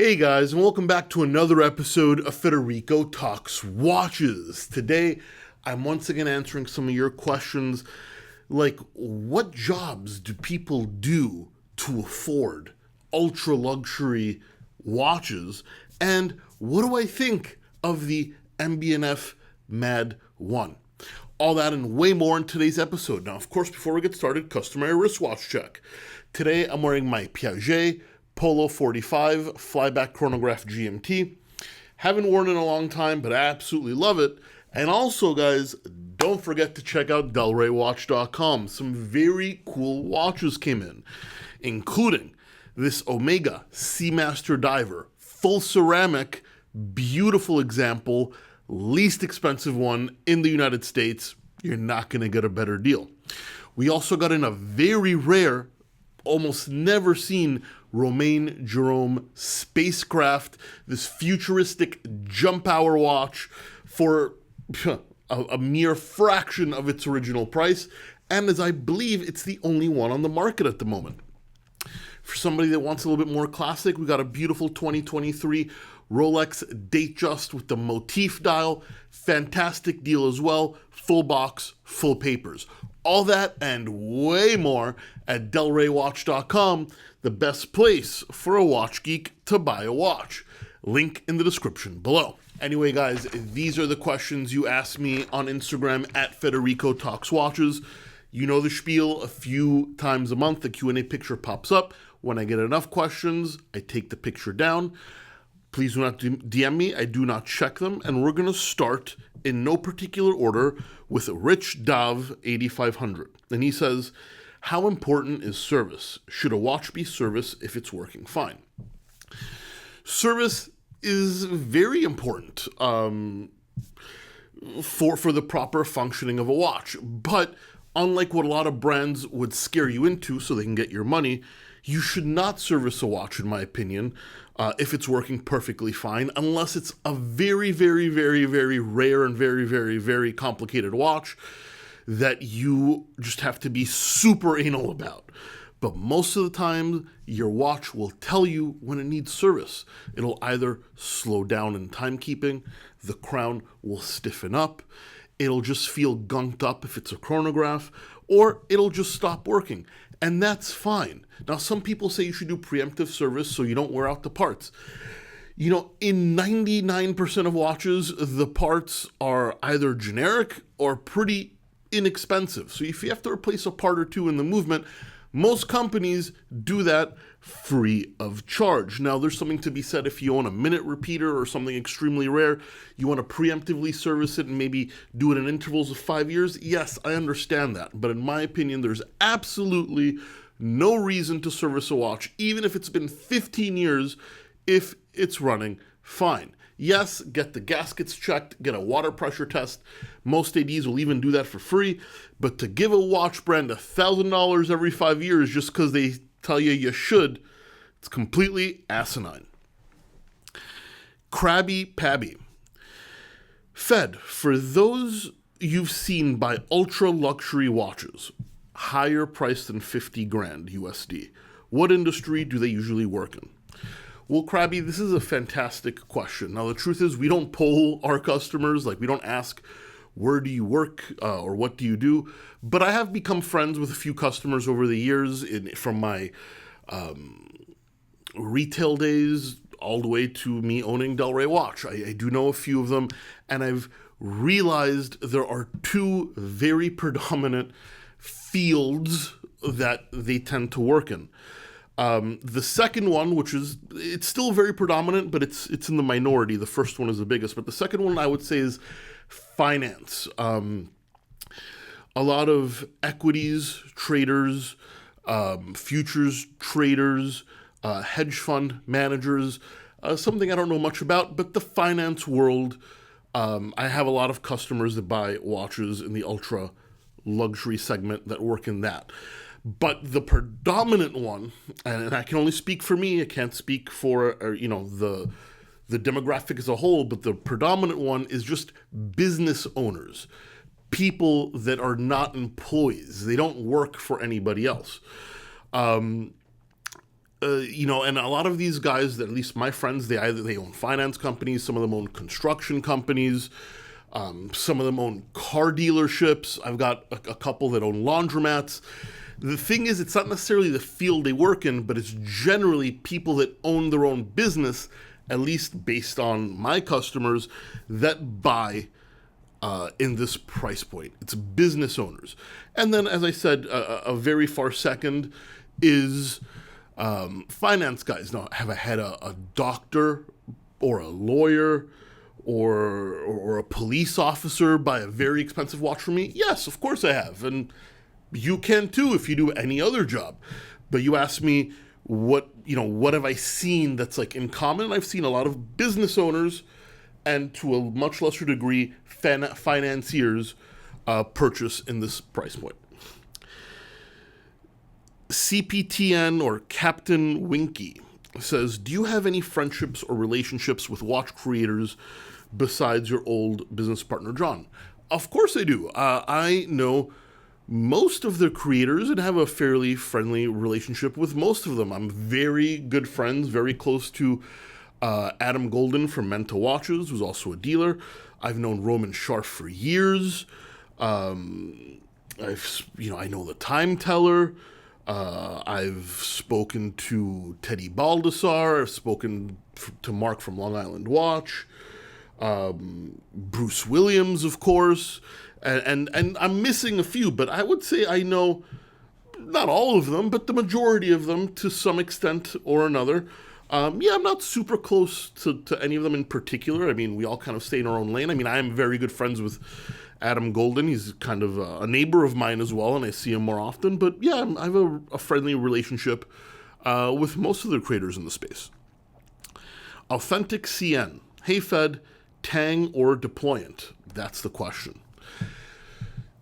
Hey guys, and welcome back to another episode of Federico Talks Watches. Today, I'm once again answering some of your questions, like what jobs do people do to afford ultra luxury watches, and what do I think of the MB&F Mad 1? All that and way more in today's episode. Now, of course, before we get started, customary wristwatch check. Today, I'm wearing my Piaget Polo 45 Flyback Chronograph GMT. Haven't worn it in a long time, but I absolutely love it. And also, guys, don't forget to check out DelReyWatch.com. Some very cool watches came in, including this Omega Seamaster Diver, full ceramic, beautiful example, least expensive one in the United States. You're not going to get a better deal. We also got in a very rare, almost never seen Romain Jerome spacecraft, this futuristic jump hour watch for a mere fraction of its original price, and as I believe it's the only one on the market at the moment. For somebody that wants a little bit more classic, we got a beautiful 2023 Rolex Datejust with the motif dial. Fantastic deal as well. Full box, full papers. All that and way more at DelReyWatch.com, the best place for a watch geek to buy a watch. Link in the description below. Anyway, guys, these are the questions you asked me on Instagram at Federico Talks Watches. You know the spiel. A few times a month, the Q&A picture pops up. When I get enough questions, I take the picture down. Please do not DM me. I do not check them. And we're going to start in no particular order with Rich Dav 8500. And he says, how important is service? Should a watch be service if it's working fine? Service is very important for the proper functioning of a watch. But unlike what a lot of brands would scare you into so they can get your money, you should not service a watch, in my opinion, if it's working perfectly fine, unless it's a very, very, very, very rare and very, very, very complicated watch that you just have to be super anal about. But most of the time, your watch will tell you when it needs service. It'll either slow down in timekeeping, the crown will stiffen up, it'll just feel gunked up if it's a chronograph, or it'll just stop working. And that's fine. Now, some people say you should do preemptive service so you don't wear out the parts. You know, in 99% of watches, the parts are either generic or pretty inexpensive. So if you have to replace a part or two in the movement, most companies do that free of charge. Now, there's something to be said if you own a minute repeater or something extremely rare, you want to preemptively service it and maybe do it in intervals of 5 years. Yes, I understand that. But in my opinion, there's absolutely no reason to service a watch, even if it's been 15 years, if it's running fine. Yes, get the gaskets checked, get a water pressure test. Most ADs will even do that for free. But to give a watch brand $1,000 every 5 years just because they tell you you should, it's completely asinine. Krabby Pabby. Fed, for those you've seen buy ultra luxury watches, higher priced than 50 grand USD, what industry do they usually work in? Well, Krabby, this is a fantastic question. Now, the truth is we don't poll our customers. Like, we don't ask, where do you work or what do you do? But I have become friends with a few customers over the years from my retail days all the way to me owning Del Rey Watch. I do know a few of them, and I've realized there are two very predominant fields that they tend to work in. The second one, it's still very predominant, but it's in the minority. The first one is the biggest, but the second one I would say is finance. A lot of equities traders, futures traders, hedge fund managers, something I don't know much about, but the finance world, I have a lot of customers that buy watches in the ultra luxury segment that work in that. But the predominant one, and I can only speak for me, I can't speak for the demographic as a whole, but the predominant one is just business owners, people that are not employees. They don't work for anybody else. and a lot of these guys, at least my friends, they own finance companies, some of them own construction companies, some of them own car dealerships. I've got a couple that own laundromats. The thing is, it's not necessarily the field they work in, but it's generally people that own their own business, at least based on my customers, that buy in this price point. It's business owners. And then, as I said, a very far second is finance guys. Now, have I had a doctor or a lawyer or a police officer buy a very expensive watch from me? Yes, of course I have. And you can too if you do any other job. But you ask me what have I seen that's like in common? I've seen a lot of business owners and to a much lesser degree financiers purchase in this price point. CPTN or Captain Winky says, do you have any friendships or relationships with watch creators besides your old business partner, John? Of course I do. I know most of the creators and have a fairly friendly relationship with most of them. I'm very good friends, very close to Adam Golden from Menta Watches, who's also a dealer. I've known Roman Scharf for years. I know the Time Teller. I've spoken to Teddy Baldessar. I've spoken to Mark from Long Island Watch. Bruce Williams, of course. And I'm missing a few, but I would say I know not all of them, but the majority of them to some extent or another. I'm not super close to any of them in particular. I mean, we all kind of stay in our own lane. I mean, I am very good friends with Adam Golden. He's kind of a neighbor of mine as well, and I see him more often. But yeah, I have a friendly relationship with most of the creators in the space. Authentic CN. Hey Fed, Tang or Deployant? That's the question.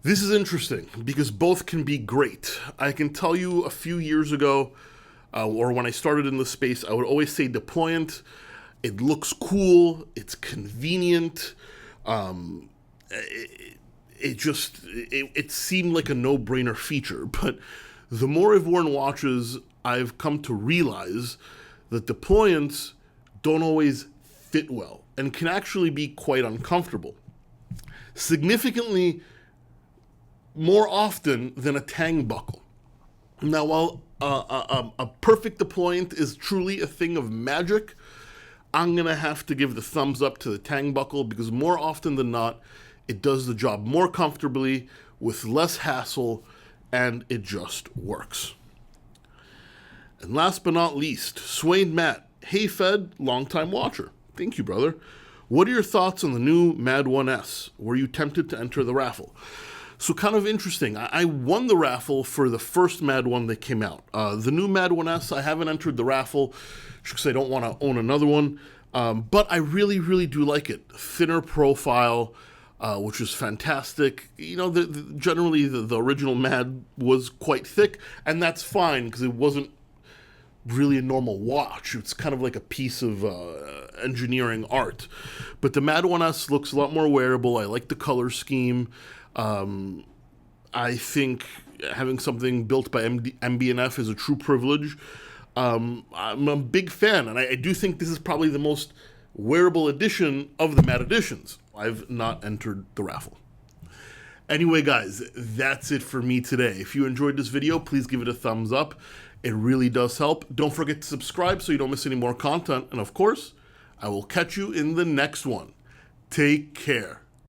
This is interesting because both can be great. I can tell you a few years ago, or when I started in the space, I would always say Deployant. It looks cool. It's convenient. It seemed like a no-brainer feature. But the more I've worn watches, I've come to realize that Deployants don't always fit well and can actually be quite uncomfortable. Significantly more often than a Tang buckle. Now, while a perfect Deployant is truly a thing of magic, I'm going to have to give the thumbs up to the Tang buckle because more often than not, it does the job more comfortably, with less hassle, and it just works. And last but not least, Swain Matt. Hey Fed, longtime watcher. Thank you, brother. What are your thoughts on the new Mad 1S? Were you tempted to enter the raffle? So kind of interesting. I won the raffle for the first Mad 1 that came out. The new Mad 1S, I haven't entered the raffle because I don't want to own another one. But I really, really do like it. Thinner profile, which is fantastic. Generally the original Mad was quite thick, and that's fine because it wasn't really a normal watch. It's kind of like a piece of engineering art. But the Mad 1S looks a lot more wearable. I like the color scheme. I think having something built by MB&F is a true privilege. I'm a big fan, and I do think this is probably the most wearable edition of the Mad editions. I've not entered the raffle. Anyway, guys, that's it for me today. If you enjoyed this video, please give it a thumbs up. It really does help. Don't forget to subscribe so you don't miss any more content. And of course, I will catch you in the next one. Take care.